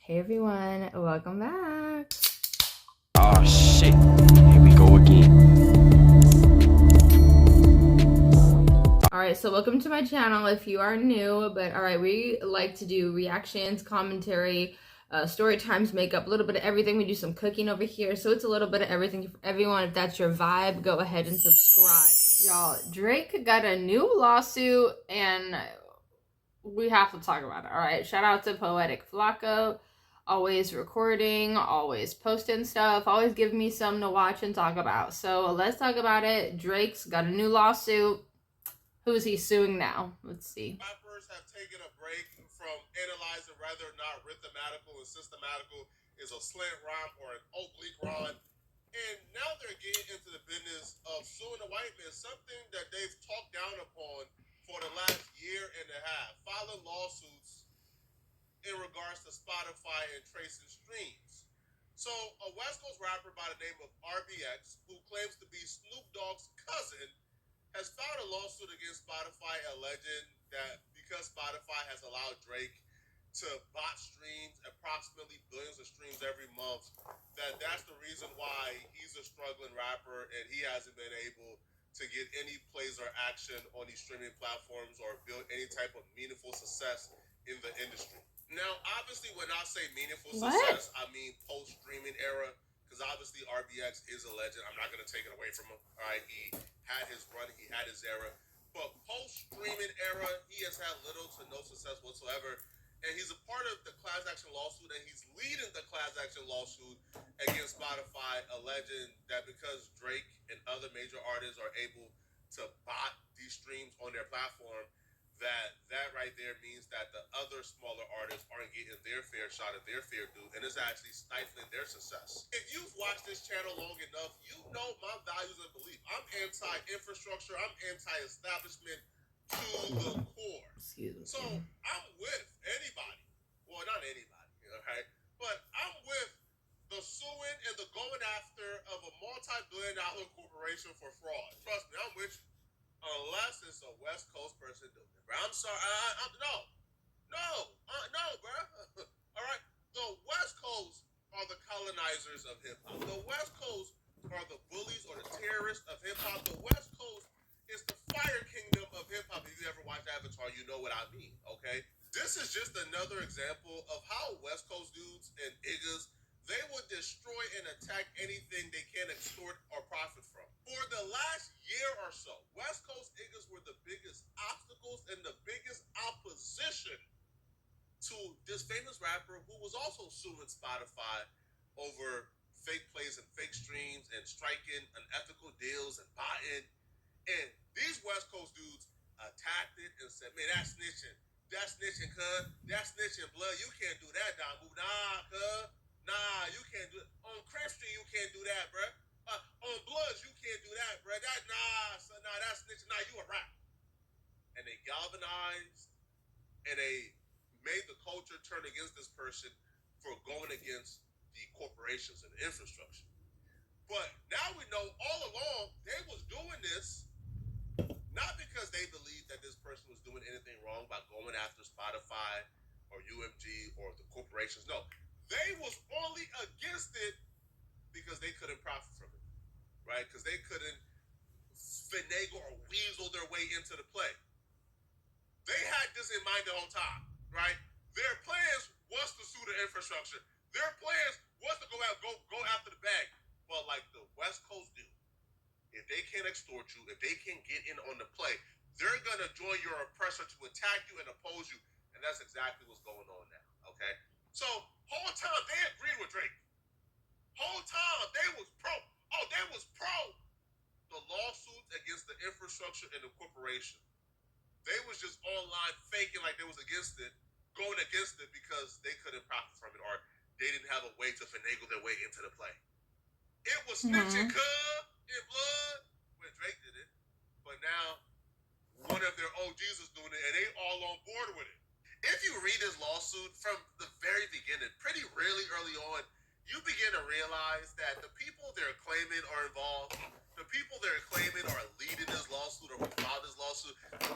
Hey everyone, welcome back. Oh shit, here we go again. Alright, so welcome to my channel if you are new, but alright, we like to do reactions, commentary, story times, makeup, a little bit of everything. We do some cooking over here, so it's a little bit of everything for everyone. If that's your vibe, go ahead and subscribe. Y'all, Drake got a new lawsuit and we have to talk about it. All right, shout out to Poetic Flacco, always recording, always posting stuff, always giving me something to watch and talk about. So let's talk about it. Drake's got a new lawsuit. Who's he suing now? Let's see. Rappers have taken a break from analyzing whether or not rhythmatical and systematical is a slant rhyme or an oblique rhyme. And now they're getting into the business of suing the white man, something that they've talked down upon for the last year and a half, filing lawsuits in regards to Spotify and tracing streams. So a West Coast rapper by the name of RBX, who claims to be Snoop Dogg's cousin, has filed a lawsuit against Spotify alleging that because Spotify has allowed Drake to bot streams approximately billions of streams every month, that's the reason why he's a struggling rapper and he hasn't been able to get any plays or action on these streaming platforms or build any type of meaningful success in the industry. Now, obviously, when I say meaningful success, I mean post-streaming era, because obviously RBX is a legend. I'm not going to take it away from him. All right, he had his run, he had his era. But post-streaming era, he has had little to no success whatsoever. And he's a part of the class action lawsuit, and he's leading the class action lawsuit against Spotify, alleging that because Drake and other major artists are able to bot these streams on their platform, that right there means that the other smaller artists aren't getting their fair shot at their fair due, and it's actually stifling their success. If you've watched this channel long enough, you know my values and belief. I'm anti-infrastructure. I'm anti-establishment to the core. So I'm with anybody. Well, not anybody, okay? But I'm with the suing and the going after of a multi-billion-dollar corporation for fraud. Trust me, I'm with you. Unless it's a West Coast person doing it, bro. I'm sorry. No, bro. All right. The West Coast are the colonizers of hip hop. The West Coast are the bullies or the terrorists of hip hop. The West Coast is the fire kingdom of hip hop. If you ever watched Avatar, you know what I mean. Okay. This is just another example of how West Coast dudes and niggas, they would destroy and attack anything they can extort or profit from. For the last year or so, West Coast niggas were the biggest obstacles and the biggest opposition to this famous rapper who was also suing Spotify over fake plays and fake streams and striking unethical deals and buying. And these West Coast dudes attacked it and said, man, that's snitching. That's snitching, cuz. That's snitching, blood. You can't do that, Damu. Nah, cuz. Nah, you can't do it. On Crib Street, you can't do that, bruh. On Bloods, you can't do that, bruh. Son, that's snitching. Nah, you a rap. And they galvanized and they made the culture turn against this person for going against the corporations and the infrastructure. But now we know all along they was doing this not because they believed that this person was doing anything wrong by going after Spotify or UMG or the corporations. No. They was only against it because they couldn't profit from it, right? Because they couldn't finagle or weasel their way into the play. They had this in mind the whole time, right? Their plans was to sue the infrastructure. Their plans was to go after the bag. But like the West Coast do, if they can't extort you, if they can't get in on the play, they're gonna join your oppressor to attack you and oppose you, and that's exactly what's going on now. Okay. So, whole time they agreed with Drake. Whole time they was pro. Oh, they was pro the lawsuits against the infrastructure and the corporation. They was just online faking like they was against it, going against it because they couldn't profit from it or they didn't have a way to finagle their way into the play. It was snitching, cuz, in blood when Drake did it. But now, one of their OGs is doing it and they all on board with it. If you read this lawsuit from the very beginning, pretty really early on, you begin to realize that the people they're claiming are involved, the people they're claiming are leading this lawsuit or who filed this lawsuit,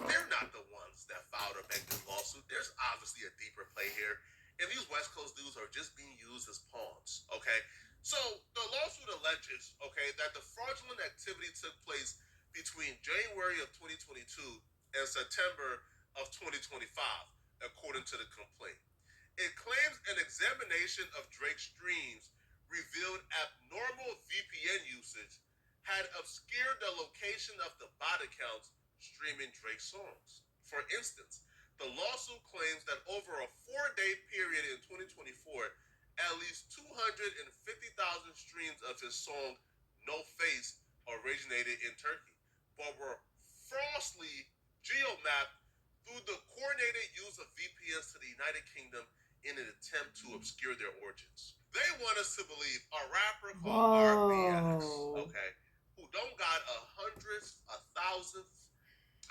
they're not the ones that filed or make this lawsuit. There's obviously a deeper play here. And these West West Coast dudes are just being used as pawns, okay? So the lawsuit alleges, okay, that the fraudulent activity took place between January of 2022 and September of 2025, according to the complaint. It claims an examination of Drake's streams revealed abnormal VPN usage had obscured the location of the bot accounts streaming Drake's songs. For instance, the lawsuit claims that over a 4-day period in 2024, at least 250,000 streams of his song No Face originated in Turkey, but were falsely geomapped through the coordinated use of VPNs to the United Kingdom in an attempt to obscure their origins. They want us to believe a rapper called RBX, okay, who don't got hundredth, 1,000th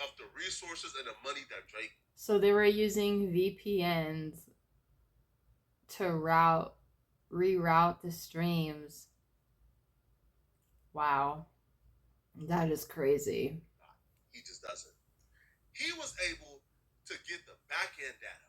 of the resources and the money that Drake. So they were using VPNs to reroute the streams. Wow. That is crazy. He just doesn't. He was able to get the back-end data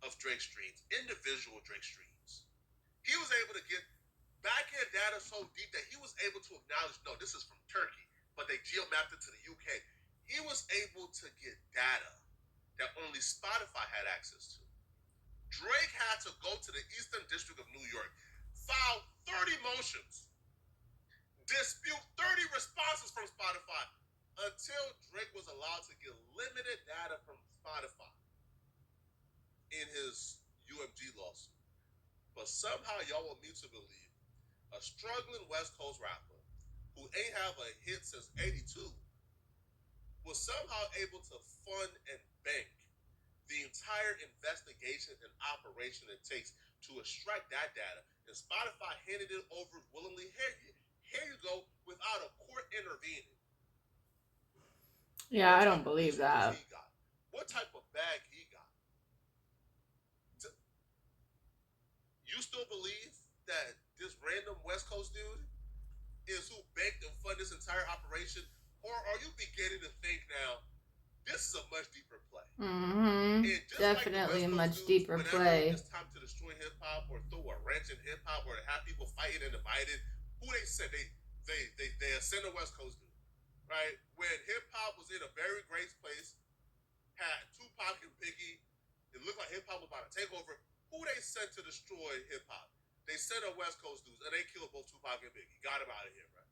of Drake streams, individual Drake streams. He was able to get back-end data so deep that he was able to acknowledge, no, this is from Turkey, but they geomapped it to the UK. He was able to get data that only Spotify had access to. Drake had to go to the Eastern District of New York, file 30 motions, dispute 30 responses from Spotify until Drake was allowed to get limited data from Spotify in his UMG lawsuit. But somehow y'all want me to believe a struggling West Coast rapper who ain't have a hit since 82 was somehow able to fund and bank the entire investigation and operation it takes to extract that data. And Spotify handed it over willingly. Here you go, without a court intervening. Yeah, I don't believe that. What type of bag he got? You still believe that this random West Coast dude is who banked and funded this entire operation? Or are you beginning to think now, this is a much deeper play? Mm-hmm. Definitely a much deeper play. It's time to destroy hip-hop or throw a wrench in hip-hop or to have people fighting and divided, who they send? They send a West Coast dude, right? When hip-hop was in a very great place, had Tupac and Biggie, it looked like hip-hop was about to take over. Who they sent to destroy hip-hop? They sent a West Coast dudes, and they killed both Tupac and Biggie. Got him out of here, right?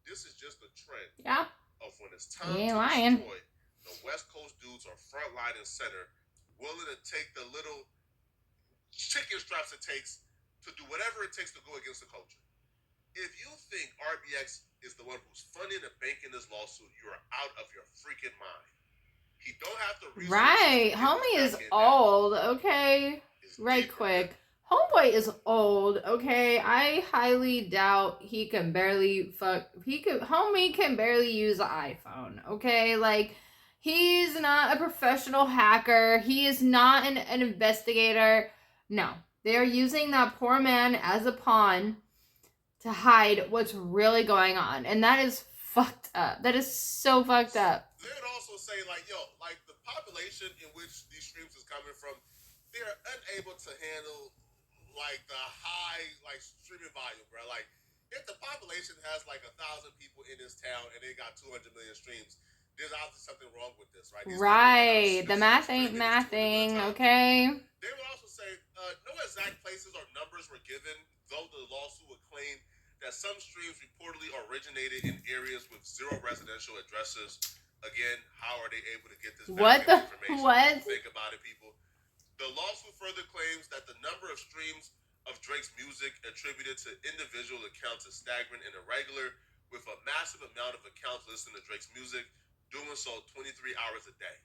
This is just a trend. Yeah. Of when it's time to destroy, the West Coast dudes are front line and center, willing to take the little chicken straps it takes to do whatever it takes to go against the culture. If you think RBX is the one who's funding and banking this lawsuit, you're out of your freaking mind. He don't have to. Right, homie is old. Okay, right, quick. Homeboy is old, okay? I highly doubt he can barely homie can barely use an iPhone, okay? Like, he's not a professional hacker. He is not an investigator. No, they're using that poor man as a pawn to hide what's really going on. And that is fucked up. That is so fucked up. They would also say, like, yo, like, the population in which these streams is coming from, they're unable to handle like the high like streaming volume, bro. Like if the population has like 1,000 people in this town and they got 200 million streams, there's obviously something wrong with this, right? Right. The math ain't mathing, okay? They would also say no exact places or numbers were given, though the lawsuit would claim that some streams reportedly originated in areas with 0 residential addresses. Again, how are they able to get this information? What? Think about it, people. The lawsuit further claims that the number of streams of Drake's music attributed to individual accounts is staggering and irregular, with a massive amount of accounts listening to Drake's music, doing so 23 hours a day.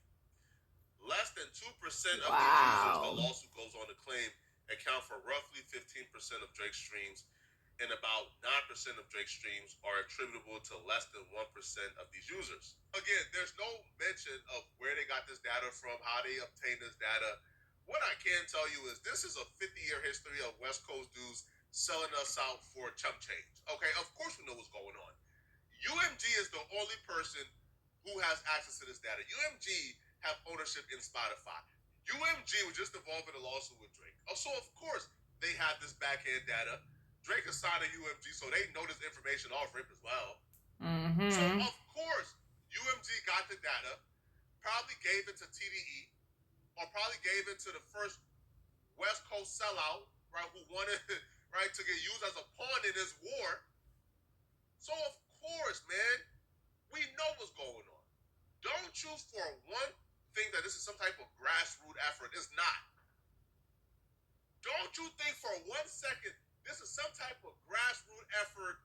Less than 2% of the users, the lawsuit goes on to claim, account for roughly 15% of Drake's streams, and about 9% of Drake's streams are attributable to less than 1% of these users. Again, there's no mention of where they got this data from, how they obtained this data. What I can tell you is this is a 50-year history of West Coast dudes selling us out for chump change. Okay, of course we know what's going on. UMG is the only person who has access to this data. UMG have ownership in Spotify. UMG was just involved in a lawsuit with Drake. Oh, so of course they have this backhand data. Drake is signed to UMG, so they know this information off rip as well. So of course UMG got the data, probably gave it to TDE, or probably gave it to the first West Coast sellout, right, who wanted right to get used as a pawn in this war. So of course, man, we know what's going on. Don't you for one think that this is some type of grassroots effort. It's not. Don't you think for 1 second this is some type of grassroots effort?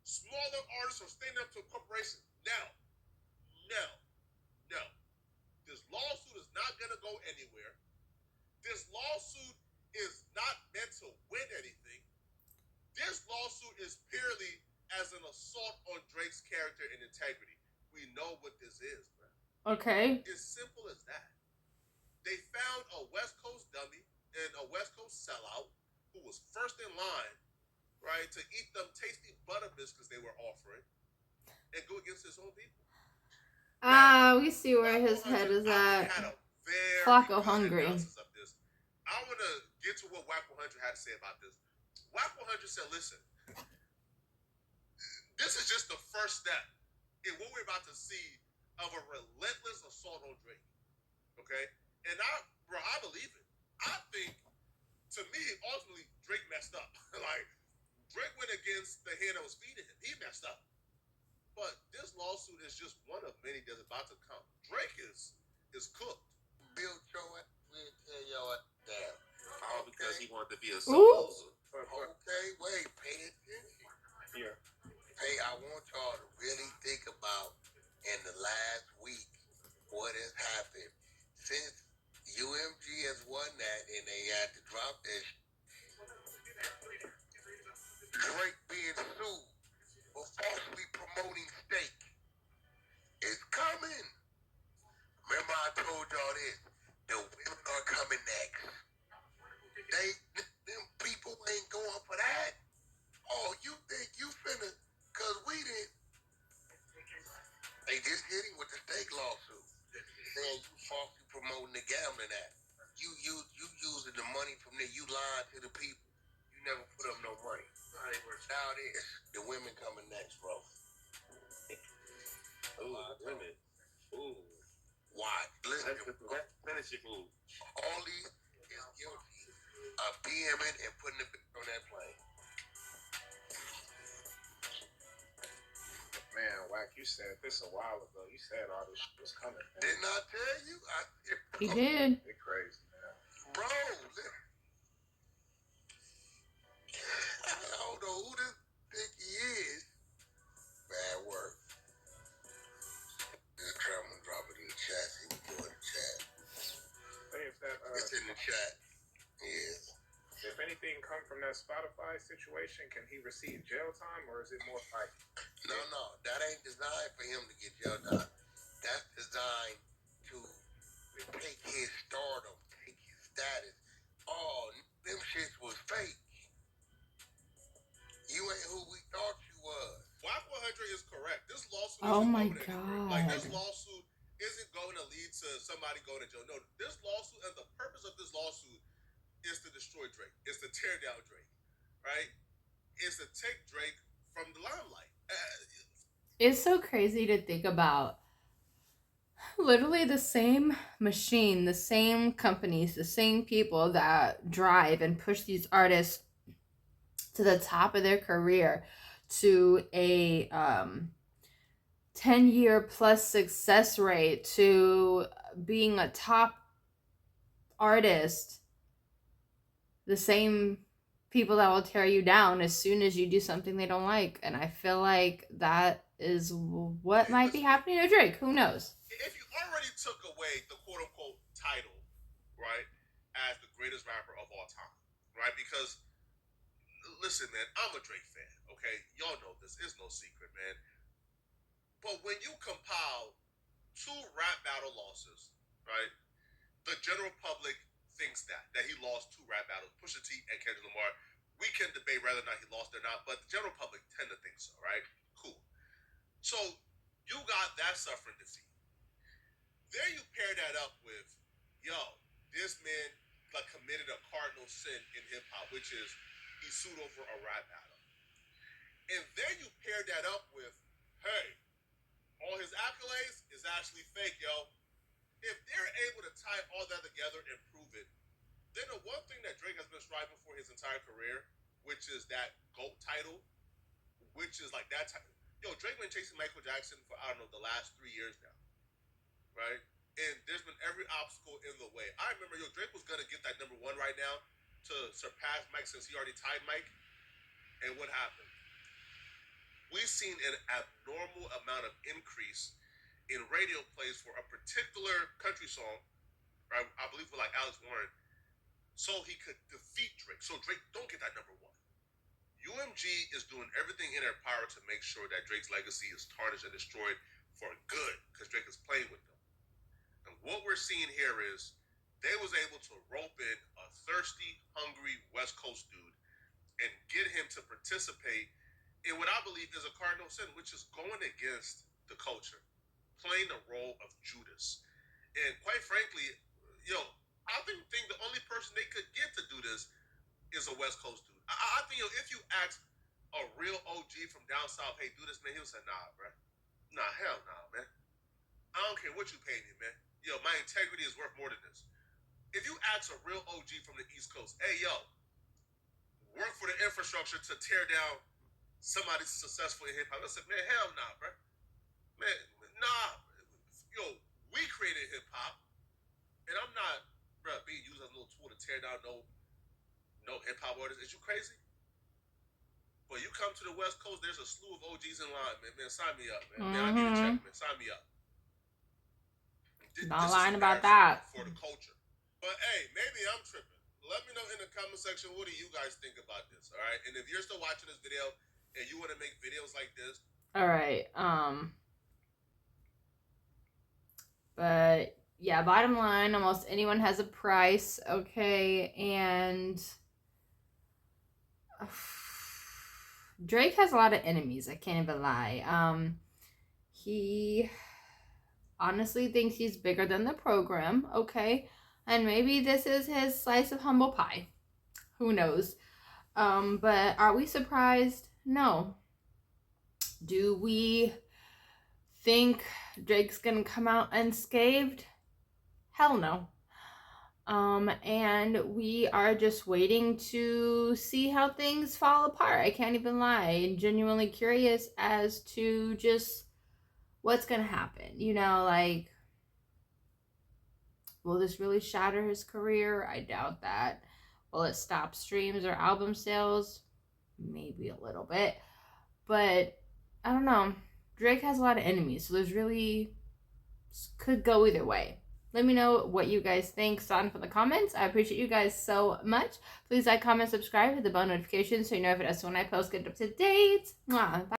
Smaller artists are standing up to a corporation. No. This lawsuit is not going to go anywhere. This lawsuit is not meant to win anything. This lawsuit is purely as an assault on Drake's character and integrity. We know what this is, bro. Okay. It's simple as that. They found a West Coast dummy and a West Coast sellout who was first in line, right, to eat them tasty butter biscuits they were offering and go against his own people. We see where his head is at. Flacco hungry. Of this. I want to get to what Wack 100 had to say about this. Wack 100 said, listen, this is just the first step in what we're about to see of a relentless assault on Drake. Okay? And I believe it. I think, to me, ultimately, Drake messed up. Like, Drake went against the hand that was feeding him. He messed up. But this lawsuit is just one of many that's about to come. Drake is cooked. Bill Joe, we'll tell y'all damn. All because he wanted to be a Ooh. loser. Okay, wait, pay attention. Yeah. Hey, I want y'all to really think about in the last week what has happened since UMG has won that and they had to drop this. Drake being sued for falsely promoting steak. It's coming. Remember I told y'all this. The women are coming next. Them people ain't going for that. Oh, you think you finna, cause we didn't. They just hit him with the steak lawsuit. Saying you falsely promoting the gambling act. You using the money from there, you lying to the people. You never put up no money. Now it is. The women coming next, bro. Ooh, women. Ooh. Why? Listen, Finish your food. all these is guilty of DMing and putting the bitch on that plane. Man, Wack, you said this a while ago. You said all this shit was coming, man. Didn't I tell you? He did. They crazy, man. Bro, I don't know who this think he is. Bad work. Just try to drop it in the chat. See what you do in the chat. Say if that, It's in the chat. Yes. if anything come from that Spotify situation, can he receive jail time or is it more like? No, that ain't designed for him to get jail time. That's designed to take his stardom, take his status. Oh, them shits was fake. You ain't who we thought you was. Wack 100 is correct. This lawsuit Oh isn't my going anywhere. Like, this God. lawsuit isn't going to lead to somebody going to jail. No, this lawsuit and the purpose of this lawsuit is to destroy Drake. It's to tear down Drake, right? It's to take Drake from the limelight. It's so crazy to think about. Literally the same machine, the same companies, the same people that drive and push these artists to the top of their career to a 10-year plus success rate, to being a top artist, the same people that will tear you down as soon as you do something they don't like. And I feel like that is what might be happening to Drake. Who knows? If you already took away the quote-unquote title, right, as the greatest rapper of all time, right? Because, listen, man, I'm a Drake fan, okay? Y'all know this. It's no secret, man. But when you compile 2 rap battle losses, right, the general public thinks that he lost 2 rap battles, Pusha T and Kendrick Lamar. We can debate whether or not he lost or not, but the general public tend to think so, right? Cool. So you got that suffering defeat. There you pair that up with yo, this man like committed a cardinal sin in hip hop, which is he sued over a rap battle. And then you pair that up with, hey, all his accolades is actually fake, yo. If they're able to tie all that together and prove it, then the one thing that Drake has been striving for his entire career, which is that GOAT title, which is like that type. Yo, Drake been chasing Michael Jackson for, I don't know, the last 3 years now, right? And there's been every obstacle in the way. I remember, yo, Drake was going to get that #1 right now to surpass Mike since he already tied Mike. And what happened? We've seen an abnormal amount of increase in radio plays for a particular country song, right? I believe for like Alex Warren, so he could defeat Drake. So Drake don't get that #1. UMG is doing everything in their power to make sure that Drake's legacy is tarnished and destroyed for good, because Drake is playing with them. And what we're seeing here is they was able to rope in a thirsty, hungry West Coast dude and get him to participate in what I believe is a cardinal sin, which is going against the culture, playing the role of Judas. And quite frankly, yo, I think the only person they could get to do this is a West Coast dude. I think, yo, if you ask a real OG from down south, hey, do this, man, he'll say, nah, bro. Nah, hell nah, man. I don't care what you pay me, man. Yo, my integrity is worth more than this. If you ask a real OG from the East Coast, hey, yo, work for the infrastructure to tear down somebody successful in hip-hop, I said, man, hell nah, bro. Man, nah. Yo, we created hip-hop, and I'm not, bro, being used as a little tool to tear down no hip-hop artists. Is you crazy? But you come to the West Coast, there's a slew of OGs in line, man. Man, sign me up, man. Man, I need a check, man. Sign me up. Not lying about that. For the culture. But hey, maybe I'm tripping. Let me know in the comment section, what do you guys think about this, all right? And if you're still watching this video and you want to make videos like this. All right. But yeah, bottom line, almost anyone has a price, okay? And Drake has a lot of enemies, I can't even lie. He honestly thinks he's bigger than the program, okay? And maybe this is his slice of humble pie. Who knows? But are we surprised? No. Do we think Drake's gonna come out unscathed? Hell no. And we are just waiting to see how things fall apart. I can't even lie. I'm genuinely curious as to just what's gonna happen. You know, like, will this really shatter his career? I doubt that. Will it stop streams or album sales? Maybe a little bit. But I don't know. Drake has a lot of enemies, so there's really could go either way. Let me know what you guys think. Sign up in the comments. I appreciate you guys so much. Please like, comment, subscribe, hit the bell notification so you know if it is when I post. Get up to date. Bye.